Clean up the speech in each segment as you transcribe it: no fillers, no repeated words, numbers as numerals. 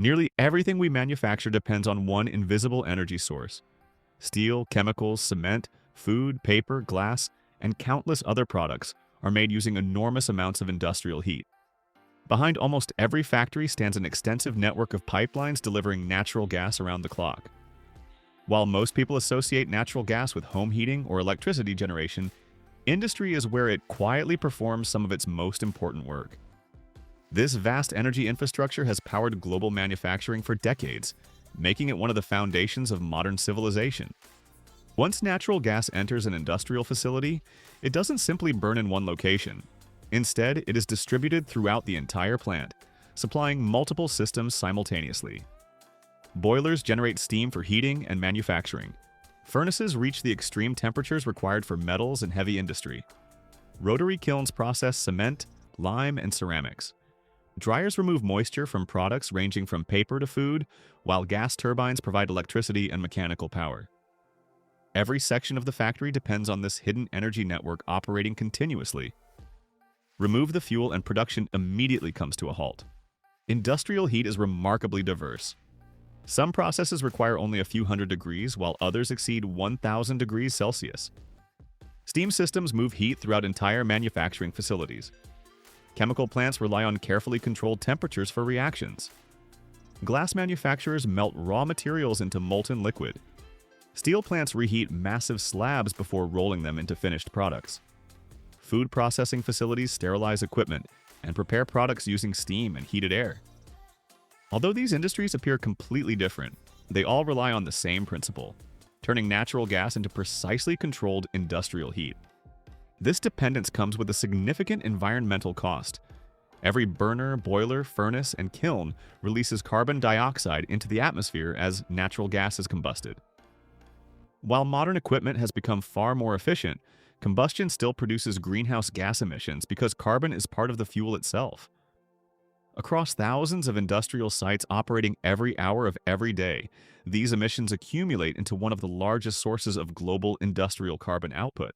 Nearly everything we manufacture depends on one invisible energy source. Steel, chemicals, cement, food, paper, glass, and countless other products are made using enormous amounts of industrial heat. Behind almost every factory stands an extensive network of pipelines delivering natural gas around the clock. While most people associate natural gas with home heating or electricity generation, industry is where it quietly performs some of its most important work. This vast energy infrastructure has powered global manufacturing for decades, making it one of the foundations of modern civilization. Once natural gas enters an industrial facility, it doesn't simply burn in one location. Instead, it is distributed throughout the entire plant, supplying multiple systems simultaneously. Boilers generate steam for heating and manufacturing. Furnaces reach the extreme temperatures required for metals and heavy industry. Rotary kilns process cement, lime, and ceramics. Dryers remove moisture from products ranging from paper to food, while gas turbines provide electricity and mechanical power. Every section of the factory depends on this hidden energy network operating continuously. Remove the fuel and production immediately comes to a halt. Industrial heat is remarkably diverse. Some processes require only a few hundred degrees, while others exceed 1,000 degrees Celsius. Steam systems move heat throughout entire manufacturing facilities. Chemical plants rely on carefully controlled temperatures for reactions. Glass manufacturers melt raw materials into molten liquid. Steel plants reheat massive slabs before rolling them into finished products. Food processing facilities sterilize equipment and prepare products using steam and heated air. Although these industries appear completely different, they all rely on the same principle, turning natural gas into precisely controlled industrial heat. This dependence comes with a significant environmental cost. Every burner, boiler, furnace, and kiln releases carbon dioxide into the atmosphere as natural gas is combusted. While modern equipment has become far more efficient, combustion still produces greenhouse gas emissions because carbon is part of the fuel itself. Across thousands of industrial sites operating every hour of every day, these emissions accumulate into one of the largest sources of global industrial carbon output.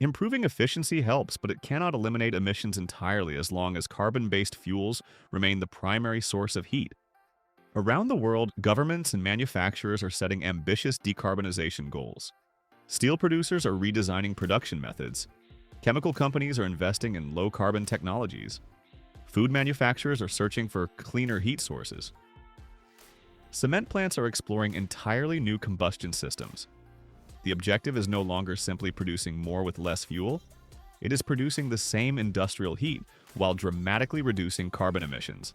Improving efficiency helps, but it cannot eliminate emissions entirely as long as carbon-based fuels remain the primary source of heat. Around the world, governments and manufacturers are setting ambitious decarbonization goals. Steel producers are redesigning production methods. Chemical companies are investing in low-carbon technologies. Food manufacturers are searching for cleaner heat sources. Cement plants are exploring entirely new combustion systems. The objective is no longer simply producing more with less fuel. It is producing the same industrial heat while dramatically reducing carbon emissions.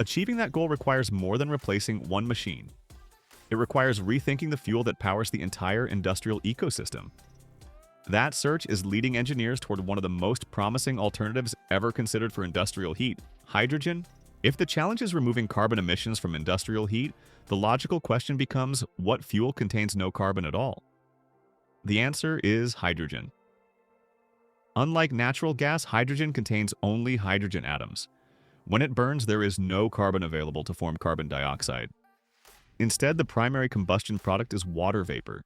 Achieving that goal requires more than replacing one machine. It requires rethinking the fuel that powers the entire industrial ecosystem. That search is leading engineers toward one of the most promising alternatives ever considered for industrial heat: hydrogen. If the challenge is removing carbon emissions from industrial heat, the logical question becomes, what fuel contains no carbon at all? The answer is hydrogen. Unlike natural gas, hydrogen contains only hydrogen atoms. When it burns, there is no carbon available to form carbon dioxide. Instead, the primary combustion product is water vapor.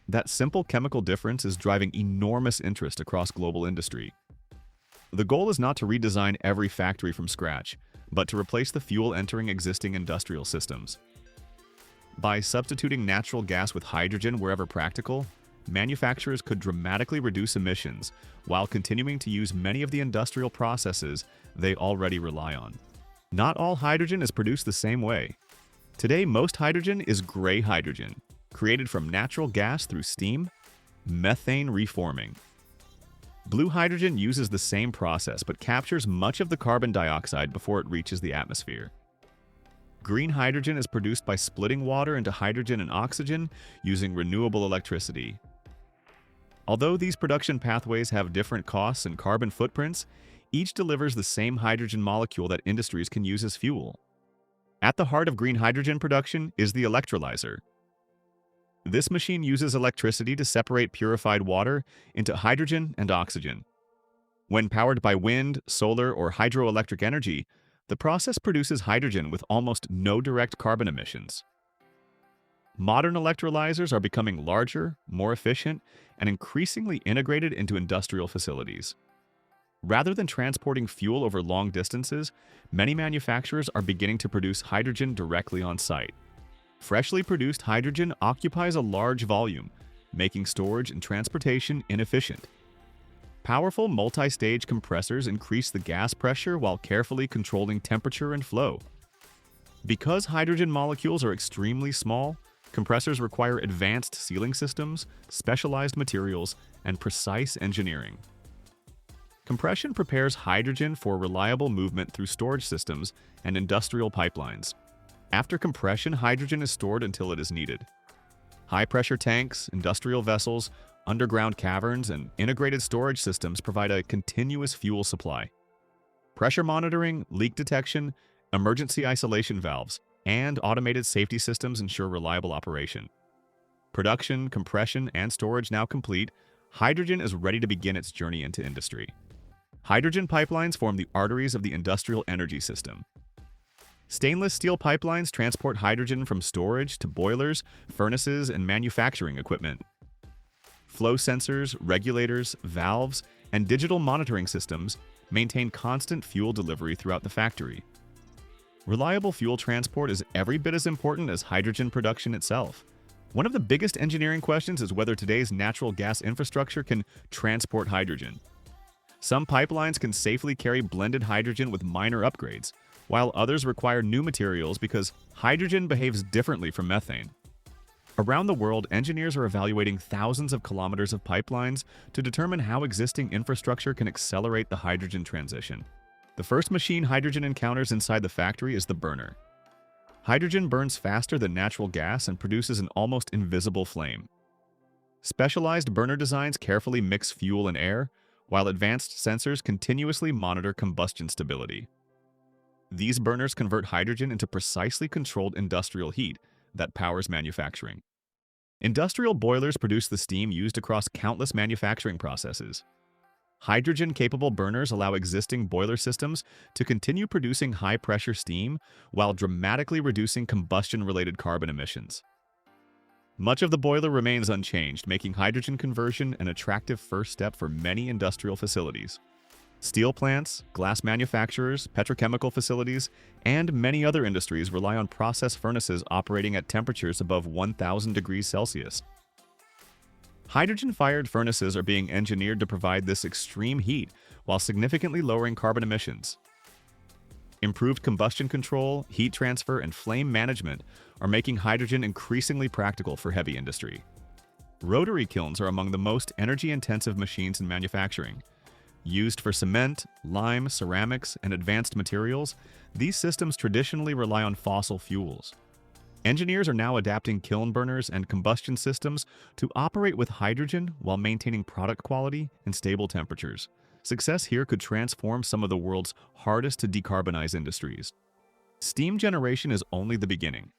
That simple chemical difference is driving enormous interest across global industry. The goal is not to redesign every factory from scratch, but to replace the fuel entering existing industrial systems. By substituting natural gas with hydrogen wherever practical, manufacturers could dramatically reduce emissions while continuing to use many of the industrial processes they already rely on. Not all hydrogen is produced the same way. Today, most hydrogen is gray hydrogen, created from natural gas through steam, methane reforming. Blue hydrogen uses the same process but captures much of the carbon dioxide before it reaches the atmosphere. Green hydrogen is produced by splitting water into hydrogen and oxygen using renewable electricity. Although these production pathways have different costs and carbon footprints, each delivers the same hydrogen molecule that industries can use as fuel. At the heart of green hydrogen production is the electrolyzer. This machine uses electricity to separate purified water into hydrogen and oxygen. When powered by wind, solar, or hydroelectric energy, the process produces hydrogen with almost no direct carbon emissions. Modern electrolyzers are becoming larger, more efficient, and increasingly integrated into industrial facilities. Rather than transporting fuel over long distances, many manufacturers are beginning to produce hydrogen directly on site. Freshly produced hydrogen occupies a large volume, making storage and transportation inefficient. Powerful multi-stage compressors increase the gas pressure while carefully controlling temperature and flow. Because hydrogen molecules are extremely small, compressors require advanced sealing systems, specialized materials, and precise engineering. Compression prepares hydrogen for reliable movement through storage systems and industrial pipelines. After compression, hydrogen is stored until it is needed. High-pressure tanks, industrial vessels, underground caverns, and integrated storage systems provide a continuous fuel supply. Pressure monitoring, leak detection, emergency isolation valves, and automated safety systems ensure reliable operation. Production, compression, and storage now complete, hydrogen is ready to begin its journey into industry. Hydrogen pipelines form the arteries of the industrial energy system. Stainless steel pipelines transport hydrogen from storage to boilers, furnaces, and manufacturing equipment. Flow sensors, regulators, valves, and digital monitoring systems maintain constant fuel delivery throughout the factory. Reliable fuel transport is every bit as important as hydrogen production itself. One of the biggest engineering questions is whether today's natural gas infrastructure can transport hydrogen. Some pipelines can safely carry blended hydrogen with minor upgrades, while others require new materials because hydrogen behaves differently from methane. Around the world, engineers are evaluating thousands of kilometers of pipelines to determine how existing infrastructure can accelerate the hydrogen transition. The first machine hydrogen encounters inside the factory is the burner. Hydrogen burns faster than natural gas and produces an almost invisible flame. Specialized burner designs carefully mix fuel and air, while advanced sensors continuously monitor combustion stability. These burners convert hydrogen into precisely controlled industrial heat that powers manufacturing. Industrial boilers produce the steam used across countless manufacturing processes. Hydrogen-capable burners allow existing boiler systems to continue producing high-pressure steam while dramatically reducing combustion-related carbon emissions. Much of the boiler remains unchanged, making hydrogen conversion an attractive first step for many industrial facilities. Steel plants, glass manufacturers, petrochemical facilities, and many other industries rely on process furnaces operating at temperatures above 1,000 degrees Celsius. Hydrogen-fired furnaces are being engineered to provide this extreme heat while significantly lowering carbon emissions. Improved combustion control, heat transfer, and flame management are making hydrogen increasingly practical for heavy industry. Rotary kilns are among the most energy-intensive machines in manufacturing. Used for cement, lime, ceramics, and advanced materials, these systems traditionally rely on fossil fuels. Engineers are now adapting kiln burners and combustion systems to operate with hydrogen while maintaining product quality and stable temperatures. Success here could transform some of the world's hardest to decarbonize industries. Steam generation is only the beginning.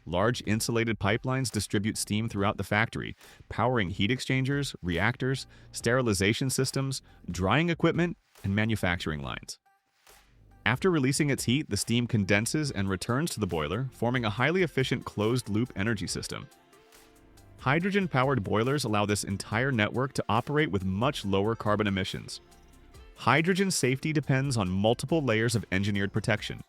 Large insulated pipelines distribute steam throughout the factory, powering heat exchangers, reactors, sterilization systems, drying equipment, and manufacturing lines. After releasing its heat, the steam condenses and returns to the boiler, forming a highly efficient closed-loop energy system. Hydrogen-powered boilers allow this entire network to operate with much lower carbon emissions. Hydrogen safety depends on multiple layers of engineered protection.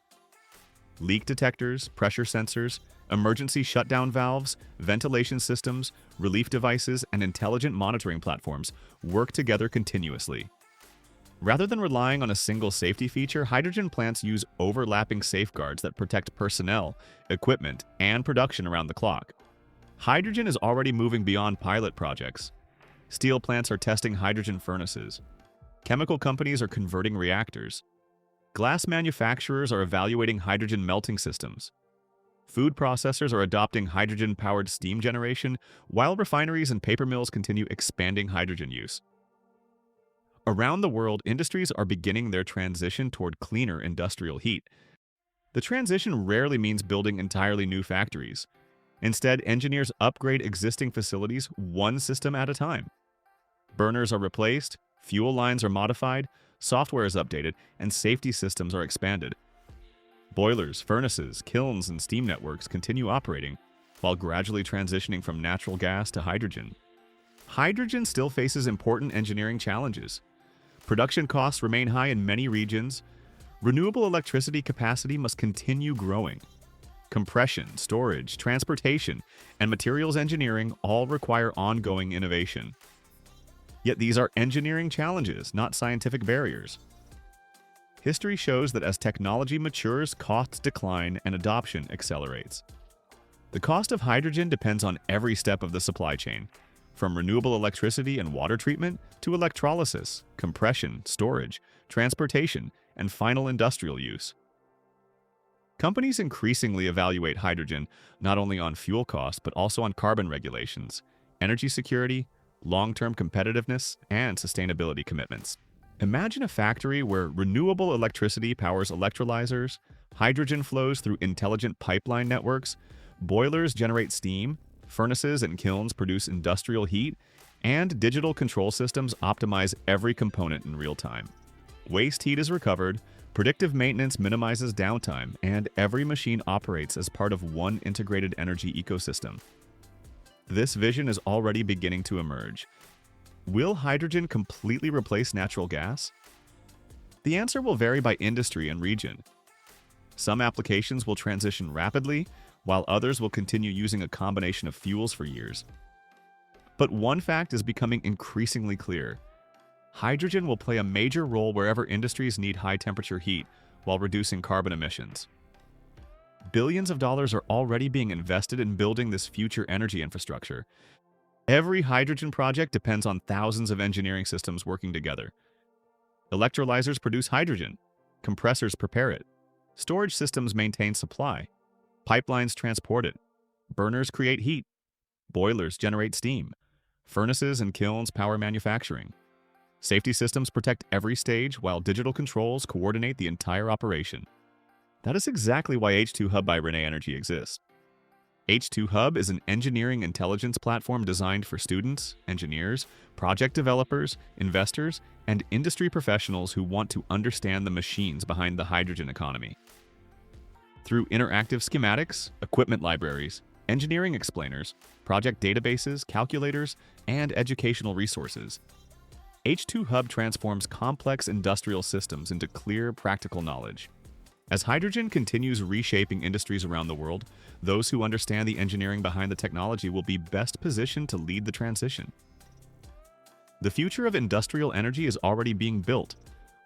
Leak detectors, pressure sensors, emergency shutdown valves, ventilation systems, relief devices, and intelligent monitoring platforms work together continuously. Rather than relying on a single safety feature, hydrogen plants use overlapping safeguards that protect personnel, equipment, and production around the clock. Hydrogen is already moving beyond pilot projects. Steel plants are testing hydrogen furnaces. Chemical companies are converting reactors. Glass manufacturers are evaluating hydrogen melting systems. Food processors are adopting hydrogen-powered steam generation, while refineries and paper mills continue expanding hydrogen use. Around the world, industries are beginning their transition toward cleaner industrial heat. The transition rarely means building entirely new factories. Instead, engineers upgrade existing facilities one system at a time. Burners are replaced, fuel lines are modified, software is updated, and safety systems are expanded. Boilers, furnaces, kilns, and steam networks continue operating, while gradually transitioning from natural gas to hydrogen. Hydrogen still faces important engineering challenges. Production costs remain high in many regions. Renewable electricity capacity must continue growing. Compression, storage, transportation, and materials engineering all require ongoing innovation. Yet these are engineering challenges, not scientific barriers. History shows that as technology matures, costs decline and adoption accelerates. The cost of hydrogen depends on every step of the supply chain, from renewable electricity and water treatment to electrolysis, compression, storage, transportation, and final industrial use. Companies increasingly evaluate hydrogen not only on fuel costs but also on carbon regulations, energy security, long-term competitiveness, and sustainability commitments. Imagine a factory where renewable electricity powers electrolyzers, hydrogen flows through intelligent pipeline networks, boilers generate steam, furnaces and kilns produce industrial heat, and digital control systems optimize every component in real time. Waste heat is recovered, predictive maintenance minimizes downtime, and every machine operates as part of one integrated energy ecosystem. This vision is already beginning to emerge. Will hydrogen completely replace natural gas? The answer will vary by industry and region. Some applications will transition rapidly, while others will continue using a combination of fuels for years. But one fact is becoming increasingly clear. Hydrogen will play a major role wherever industries need high-temperature heat while reducing carbon emissions. Billions of dollars are already being invested in building this future energy infrastructure. Every hydrogen project depends on thousands of engineering systems working together. Electrolyzers produce hydrogen. Compressors prepare it. Storage systems maintain supply. Pipelines transport it. Burners create heat. Boilers generate steam. Furnaces and kilns power manufacturing. Safety systems protect every stage, while digital controls coordinate the entire operation. That is exactly why H2 Hub by Rene Energy exists. H2 Hub is an engineering intelligence platform designed for students, engineers, project developers, investors, and industry professionals who want to understand the machines behind the hydrogen economy. Through interactive schematics, equipment libraries, engineering explainers, project databases, calculators, and educational resources, H2 Hub transforms complex industrial systems into clear, practical knowledge. As hydrogen continues reshaping industries around the world, those who understand the engineering behind the technology will be best positioned to lead the transition. The future of industrial energy is already being built,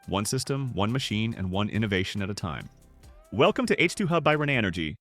one system, one machine, and one innovation at a time. Welcome to H2 Hub by Rene Energy,